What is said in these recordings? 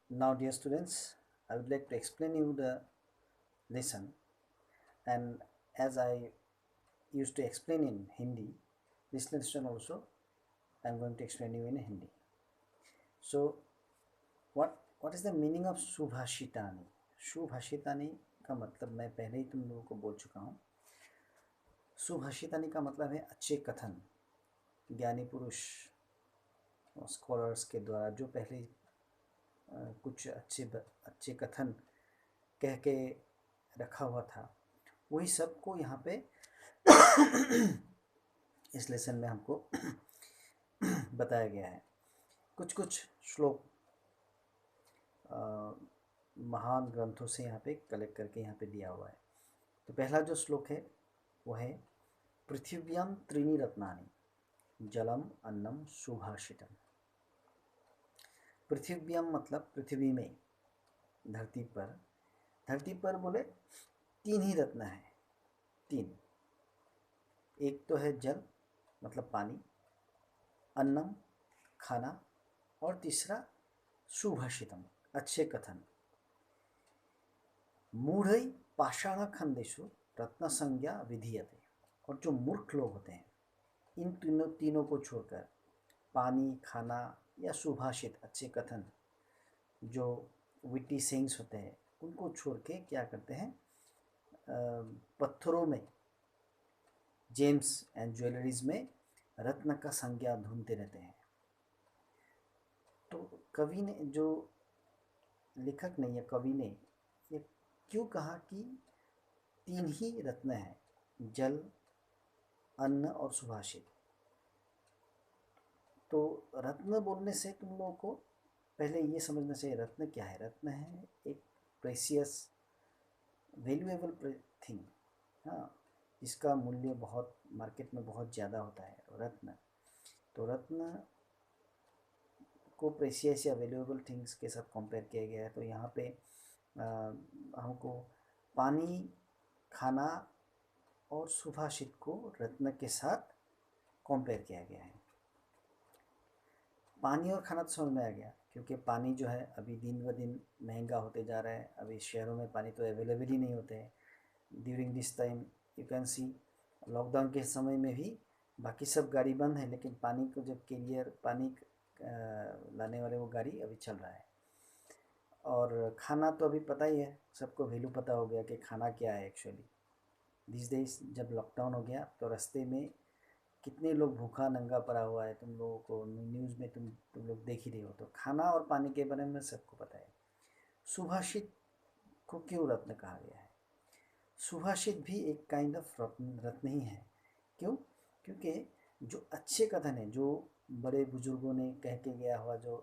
Now, dear students, I would like to explain you the lesson, and as I used to explain in Hindi, this lesson also I am going to explain you in Hindi. So, what is the meaning of सुभाषितानि? सुभाषितानि का मतलब मैं पहले ही तुम लोगों को बोल चुका हूँ. सुभाषितानि का मतलब है अच्छे कथन. ज्ञानी पुरुष स्कॉलर्स के द्वारा जो पहले कुछ अच्छे कथन कह के रखा हुआ था, वही सबको यहाँ पे इस लेसन में हमको बताया गया है. कुछ कुछ श्लोक महान ग्रंथों से यहाँ पे कलेक्ट करके यहाँ पे दिया हुआ है. तो पहला जो श्लोक है वो है पृथिव्याम त्रीणि रत्नानि जलम अन्नम सुभाषितम. पृथिव्याम मतलब पृथ्वी में, धरती पर बोले तीन ही रत्न है. तीन. एक तो है जल मतलब पानी, अन्नम खाना, और तीसरा सुभाषितम अच्छे कथन. मूढ़ई पाषाण खंडेशु रत्न संज्ञा विधीयते. और जो मूर्ख लोग होते हैं, इन तीनों को छोड़कर पानी, खाना या सुभाषित अच्छे कथन, जो विटी सेइंग्स होते हैं, उनको छोड़ के क्या करते हैं, पत्थरों में, जेम्स एंड ज्वेलरीज में रत्न का संज्ञा ढूंढते रहते हैं. तो कवि ने, जो लेखक ने या कवि ने ये क्यों कहा कि तीन ही रत्न हैं, जल, अन्न और सुभाषित? तो रत्न बोलने से तुम लोगों को पहले ये समझना चाहिए रत्न क्या है. रत्न है एक प्रेसियस वैल्यूएबल थिंग, हाँ, जिसका मूल्य बहुत मार्केट में बहुत ज़्यादा होता है. रत्न, तो रत्न को प्रेसियस या वैल्यूएबल थिंग्स के साथ कंपेयर किया गया है. तो यहाँ पे हमको पानी, खाना और सुभाषित को रत्न के साथ कंपेयर किया गया है. पानी और खाना तो समझ में आ गया, क्योंकि पानी जो है अभी दिन ब दिन महंगा होते जा रहा है. अभी शहरों में पानी तो अवेलेबल ही नहीं होते हैं. During this time you can see, lockdown के समय में भी बाकी सब गाड़ी बंद है, लेकिन पानी को जब कैरियर पानी लाने वाले वो गाड़ी अभी चल रहा है. और खाना तो अभी पता ही है, सबको वैल्यू पता हो गया कि खाना क्या है एक्चुअली. दिस डेज जब लॉकडाउन हो गया तो रास्ते में कितने लोग भूखा नंगा पड़ा हुआ है, तुम लोगों को न्यूज़ में तुम लोग देख ही रहे हो. तो खाना और पानी के बारे में सबको पता है. सुभाषित को क्यों रत्न कहा गया है? सुभाषित भी एक काइंड ऑफ रत्न ही है. क्यों? क्योंकि जो अच्छे कथन है, जो बड़े बुजुर्गों ने कह के गया हुआ जो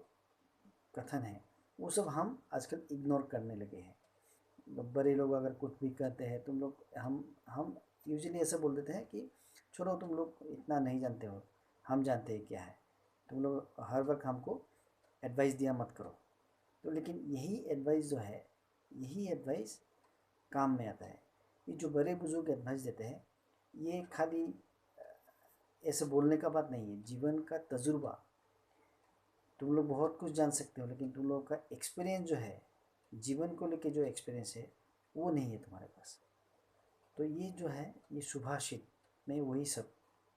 कथन है, वो सब हम आजकल इग्नोर करने लगे हैं. बड़े लोग अगर कुछ भी कहते हैं, तुम लोग हम यूजुअली ऐसा बोल देते हैं कि छोड़ो, तुम लोग इतना नहीं जानते हो, हम जानते हैं क्या है, तुम लोग हर वक्त हमको एडवाइस दिया मत करो. तो लेकिन यही एडवाइस जो है, यही एडवाइस काम में आता है. ये जो बड़े बुजुर्ग एडवाइस देते हैं, ये खाली ऐसे बोलने का बात नहीं है, जीवन का तजुर्बा. तुम लोग बहुत कुछ जान सकते हो, लेकिन तुम लोगों का एक्सपीरियंस जो है, जीवन को लेके जो एक्सपीरियंस है, वो नहीं है तुम्हारे पास. तो ये जो है, ये सुभाषित में वही सब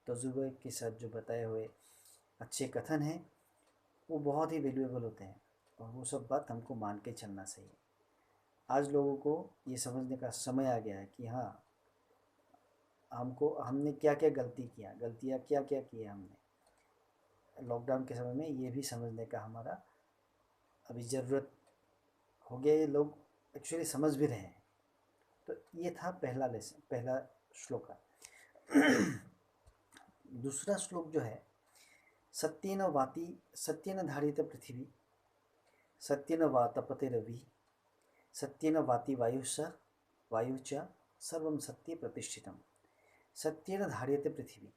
तजुर्बे के साथ जो बताए हुए अच्छे कथन हैं, वो बहुत ही वैल्यूएबल होते हैं, और वो सब बात हमको मान के चलना चाहिए. आज लोगों को ये समझने का समय आ गया है कि हाँ, हमने क्या क्या गलतियाँ क्या क्या की है हमने. लॉकडाउन के समय में ये भी समझने का हमारा अभी ज़रूरत हो गया. ये लोग एक्चुअली समझ भी रहे हैं. तो ये था पहला लेसन, पहला श्लोक. दूसरा श्लोक जो है, सत्येन धारित पृथ्वी, सत्येन वातपते रवि, सत्येन वाति वायुच सर्वम सत्य प्रतिष्ठितम. सत्येन धारित पृथ्वी,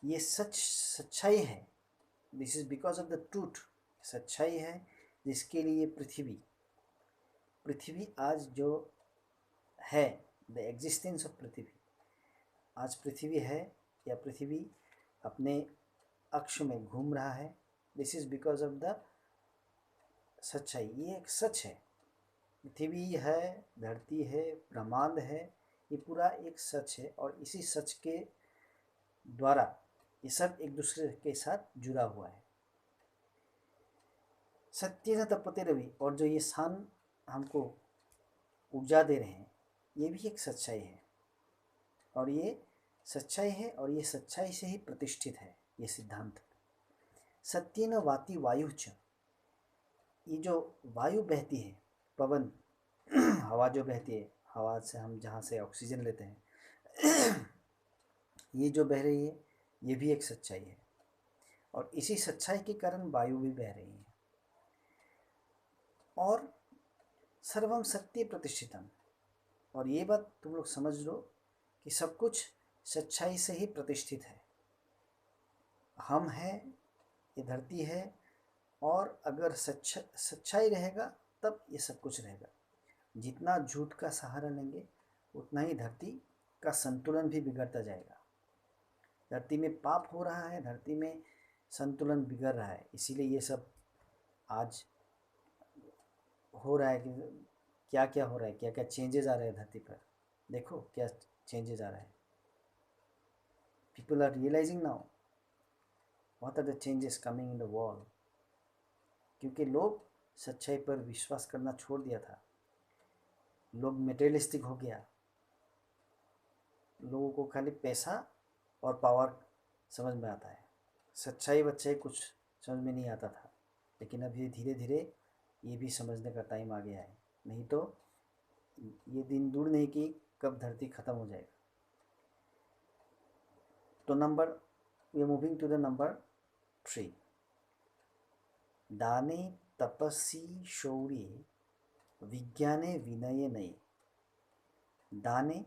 ये सच्चाई है. This is because of the truth. सच्चाई है जिसके लिए पृथ्वी आज जो है, द एग्जिस्टेंस ऑफ पृथ्वी, आज पृथ्वी है या पृथ्वी अपने अक्ष में घूम रहा है, this is because of the सच्चाई, ये एक सच है। पृथ्वी है, धरती है, ब्रह्मांड है, ये पूरा एक सच है और इसी सच के द्वारा ये सब एक दूसरे के साथ जुड़ा हुआ है। सत्य न तपते रवि, और जो ये सान हमको ऊर्जा दे रहे हैं, ये भी एक सच्चाई है और ये सच्चाई है और ये सच्चाई से ही प्रतिष्ठित है ये सिद्धांत। सत्य न वाति वायु च, ये जो वायु बहती है, पवन हवा जो बहती है, हवा से हम जहाँ से ऑक्सीजन लेते हैं ये जो बह रही है ये भी एक सच्चाई है और इसी सच्चाई के कारण वायु भी बह रही है। और सर्वम सत्य प्रतिष्ठितम, और ये बात तुम लोग समझ लो कि सब कुछ सच्चाई से ही प्रतिष्ठित है। हम हैं, ये धरती है, और अगर सच्चाई रहेगा तब ये सब कुछ रहेगा। जितना झूठ का सहारा लेंगे उतना ही धरती का संतुलन भी बिगड़ता जाएगा। धरती में पाप हो रहा है, धरती में संतुलन बिगड़ रहा है, इसीलिए ये सब आज हो रहा है कि क्या क्या हो रहा है, क्या क्या चेंजेस आ रहे हैं धरती पर। देखो क्या चेंजेस आ रहा है। People are realising now what are the changes coming in the world, क्योंकि लोग सच्चाई पर विश्वास करना छोड़ दिया था। लोग मटेरियलिस्टिक हो गया, लोगों को खाली पैसा और पावर समझ में आता है, सच्चाई बच्चाई कुछ समझ में नहीं आता था। लेकिन अभी धीरे धीरे ये भी समझने का टाइम आ गया है, नहीं तो ये दिन दूर नहीं कि कब धरती ख़त्म हो जाएगा। तो we are moving to the number 3। दाने तपस्सी शौर्ये विज्ञाने विनये नये। दाने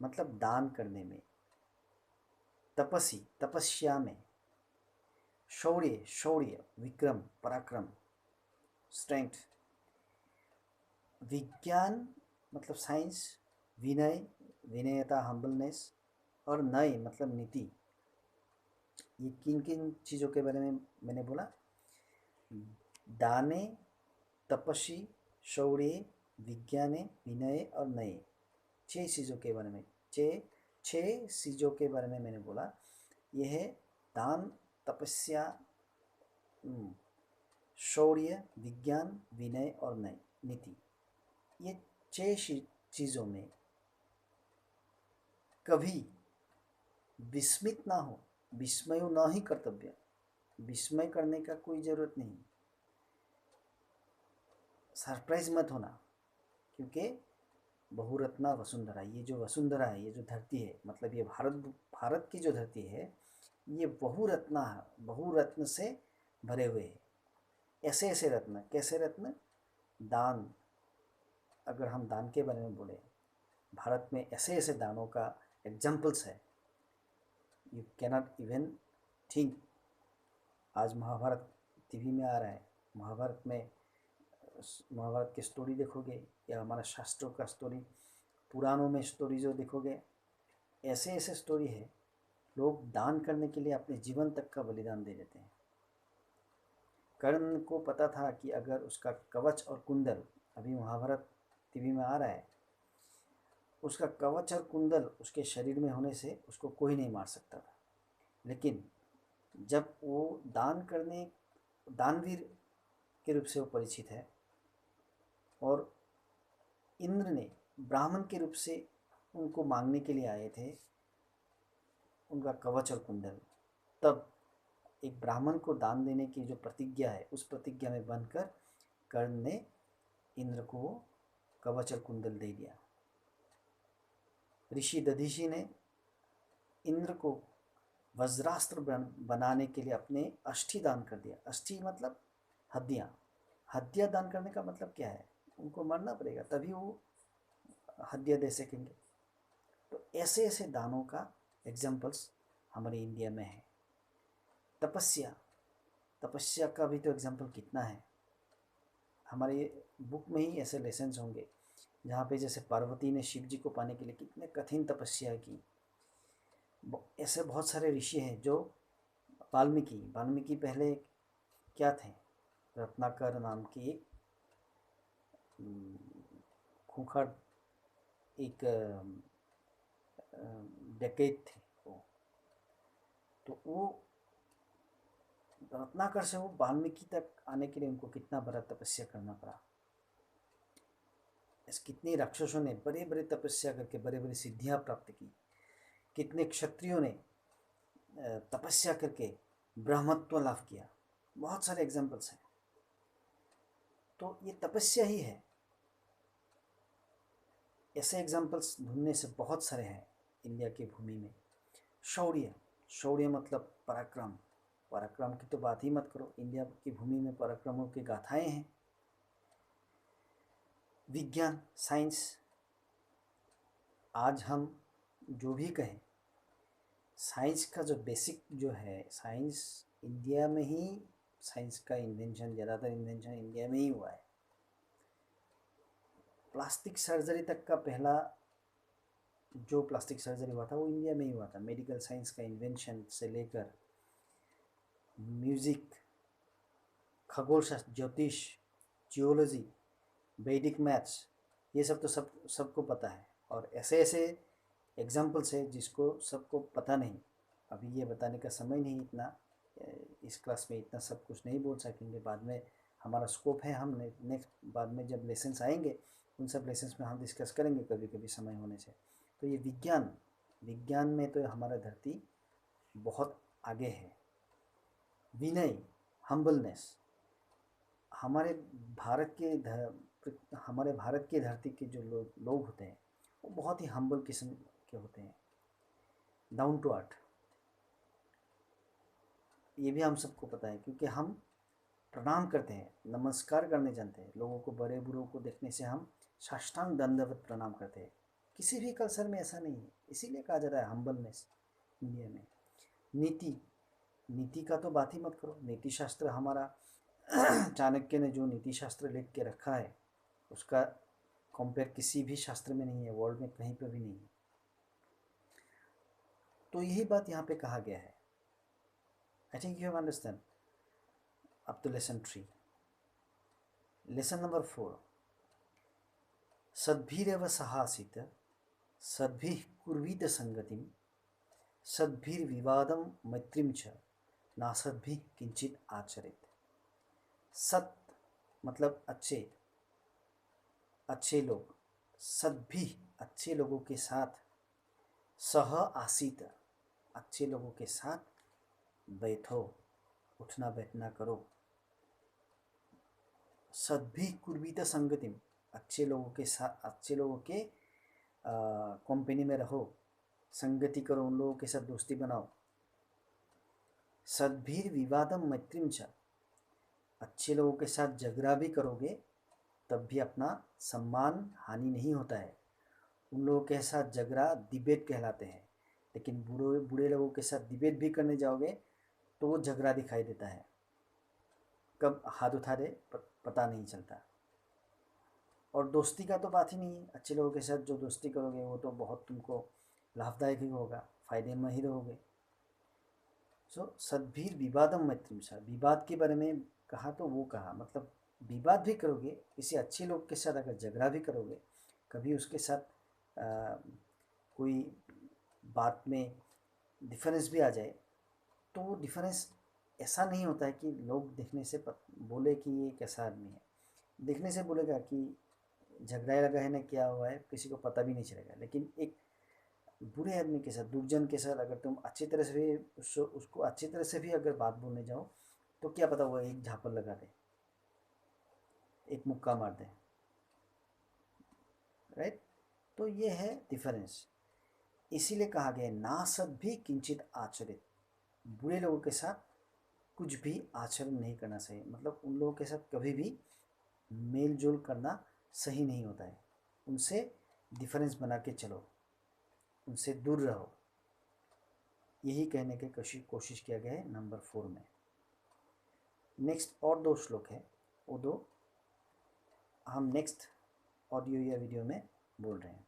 मतलब दान करने में, तपस्सी तपस्या में, शौर्य शौर्य विक्रम पराक्रम स्ट्रेंथ, विज्ञान मतलब साइंस, विनय विनयता हम्बलनेस, और नय मतलब नीति। ये किन किन चीज़ों के बारे में मैंने बोला? दाने तपस्वी शौर्य विज्ञाने विनय और नये, 6 चीज़ों के बारे में, 6 चीज़ों के बारे में मैंने बोला। यह है दान, तपस्या, शौर्य, विज्ञान, विनय और नय नीति। ये 6 चीज़ों में कभी विस्मित ना हो, विस्मय न ही कर्तव्य, विस्मय करने का कोई ज़रूरत नहीं, सरप्राइज मत होना, क्योंकि बहुरत्ना वसुंधरा, ये जो वसुंधरा है, ये जो धरती है, मतलब ये भारत की जो धरती है, ये बहुरत्न से भरे हुए है। ऐसे ऐसे रत्न, कैसे रत्न? दान, अगर हम दान के बारे में बोले, भारत में ऐसे ऐसे दानों का एग्जाम्पल्स है, यू कैनॉट इवन थिंक। आज महाभारत टीवी में आ रहा है, महाभारत की स्टोरी देखोगे या हमारा शास्त्रों का स्टोरी, पुराणों में स्टोरी जो देखोगे, ऐसे ऐसे स्टोरी है, लोग दान करने के लिए अपने जीवन तक का बलिदान दे देते हैं। कर्ण को पता था कि अगर उसका कवच और कुंडल, अभी महाभारत टीवी में आ रहा है, उसका कवच और कुंडल उसके शरीर में होने से उसको कोई नहीं मार सकता था। लेकिन जब वो दानवीर के रूप से वो परिचित है और इंद्र ने ब्राह्मण के रूप से उनको मांगने के लिए आए थे उनका कवच और कुंडल, तब एक ब्राह्मण को दान देने की जो प्रतिज्ञा है, उस प्रतिज्ञा में बनकर कर्ण ने इंद्र को कवच और कुंडल दे दिया। ऋषि दधीचि ने इंद्र को वज्रास्त्र बनाने के लिए अपने अस्थि दान कर दिया। अस्थि मतलब हड्डियाँ, हड्डियाँ दान करने का मतलब क्या है? उनको मरना पड़ेगा तभी वो हड्डियाँ दे सकेंगे। तो ऐसे ऐसे दानों का एग्जाम्पल्स हमारे इंडिया में है। तपस्या का भी तो एग्जाम्पल कितना है। हमारे बुक में ही ऐसे लेसन्स होंगे जहाँ पे जैसे पार्वती ने शिव जी को पाने के लिए कितने कठिन तपस्या की। ऐसे बहुत सारे ऋषि हैं जो वाल्मीकि पहले क्या थे? रत्नाकर नाम की एक खूंखार एक डकैत थे वो। तो वो रत्नाकर से वो वाल्मीकि तक आने के लिए उनको कितना बड़ा तपस्या करना पड़ा। इस कितने राक्षसों ने बड़े बड़े तपस्या करके बड़े बड़े सिद्धियां प्राप्त की, कितने क्षत्रियों ने तपस्या करके ब्रह्मत्व लाभ किया। बहुत सारे एग्जाम्पल्स हैं। तो ये तपस्या ही है। ऐसे एग्जाम्पल्स ढूंढने से बहुत सारे हैं इंडिया की भूमि में। शौर्य, शौर्य मतलब पराक्रम। पराक्रम की तो बात ही मत करो, इंडिया की भूमि में पराक्रमों की गाथाएं हैं। विज्ञान, साइंस, आज हम जो भी कहें, साइंस का जो बेसिक जो है, साइंस इंडिया में ही, साइंस का इन्वेंशन, ज़्यादातर इन्वेंशन इंडिया में ही हुआ है। प्लास्टिक सर्जरी तक का पहला जो प्लास्टिक सर्जरी हुआ था वो इंडिया में ही हुआ था। मेडिकल साइंस का इन्वेंशन से लेकर म्यूज़िक, खगोल शास्त्र, ज्योतिष, जियोलॉजी, वैदिक मैथ्स, ये सब तो सबको पता है। और ऐसे ऐसे एग्जाम्पल्स है जिसको सबको पता नहीं। अभी ये बताने का समय नहीं इतना, इस क्लास में इतना सब कुछ नहीं बोल सकेंगे। बाद में हमारा स्कोप है, हम नेक्स्ट बाद में जब लेसन्स आएंगे उन सब लेसन्स में हम डिस्कस करेंगे कभी कभी समय होने से। तो ये विज्ञान, विज्ञान में तो हमारा धरती बहुत आगे है। विनय, हम्बलनेस, हमारे भारत की धरती के जो लोग होते हैं वो बहुत ही हम्बल किस्म के होते हैं, डाउन टू अर्थ। ये भी हम सबको पता है क्योंकि हम प्रणाम करते हैं, नमस्कार करने जानते हैं। लोगों को, बड़े बूढ़ों को देखने से हम साष्टांग दंडवत प्रणाम करते हैं। किसी भी कल्चर में ऐसा नहीं है, इसीलिए कहा जा रहा है हम्बलनेस इंडिया में। नीति, नीति का तो बात ही मत करो। नीति शास्त्र हमारा चाणक्य ने जो नीति शास्त्र लिख के रखा है उसका कंपेयर किसी भी शास्त्र में नहीं है, वर्ल्ड में कहीं पर भी नहीं है। तो यही बात यहाँ पे कहा गया है। I think you have understand up to lesson 3। Lesson number 4, सद्भिरेव सहासित सद्भिः कुर्वीत संगतिम सद्भिर्विवादम मैत्रीम च नासद्भिः किंचित आचरित। सत मतलब अच्छे, अच्छे लोग, सद्भिः अच्छे लोगों के साथ, सह आसीत अच्छे लोगों के साथ बैठो, उठना बैठना करो। सद्भिः कुर्वीत संगतिम अच्छे लोगों के साथ, अच्छे लोगों के कंपनी में रहो, संगति करो, उन लोगों के साथ दोस्ती बनाओ। सद्भिर विवादम मैत्रीम च अच्छे लोगों के साथ झगड़ा भी करोगे तब भी अपना सम्मान हानि नहीं होता है। उन लोगों के साथ झगड़ा डिबेट कहलाते हैं, लेकिन बुरे लोगों के साथ डिबेट भी करने जाओगे तो वो झगड़ा दिखाई देता है, कब हाथ उठा दे पता नहीं चलता। और दोस्ती का तो बात ही नहीं है। अच्छे लोगों के साथ जो दोस्ती करोगे वो तो बहुत तुमको लाभदायक ही होगा, फायदे में ही रहोगे। सो सद्भिर विवादम मैत्रीम च, विवाद के बारे में कहा तो वो कहा, मतलब विवाद भी करोगे, किसी अच्छे लोग के साथ अगर झगड़ा भी करोगे, कभी उसके साथ कोई बात में डिफरेंस भी आ जाए तो वो डिफरेंस ऐसा नहीं होता है कि लोग देखने से बोले कि ये कैसा आदमी है। देखने से बोलेगा कि झगड़ा लगा है ना, क्या हुआ है, किसी को पता भी नहीं चलेगा। लेकिन एक बुरे आदमी के साथ, दुर्जन के साथ अगर तुम अच्छी तरह से भी उसको अच्छी तरह से भी अगर बात बोलने जाओ तो क्या पता वो एक झापड़ लगा दे, एक मुक्का मार दे, राइट। तो ये है डिफरेंस। इसीलिए कहा गया ना सद्भिः किंचित आचरित, बुरे लोगों के साथ कुछ भी आचरण नहीं करना चाहिए। मतलब उन लोगों के साथ कभी भी मेल जोल करना सही नहीं होता है। उनसे डिफरेंस बना के चलो, उनसे दूर रहो। यही कहने की कोशिश किया गया है नंबर 4 में। नेक्स्ट और 2 श्लोक है, वो 2 हम नेक्स्ट ऑडियो या वीडियो में बोल रहे हैं।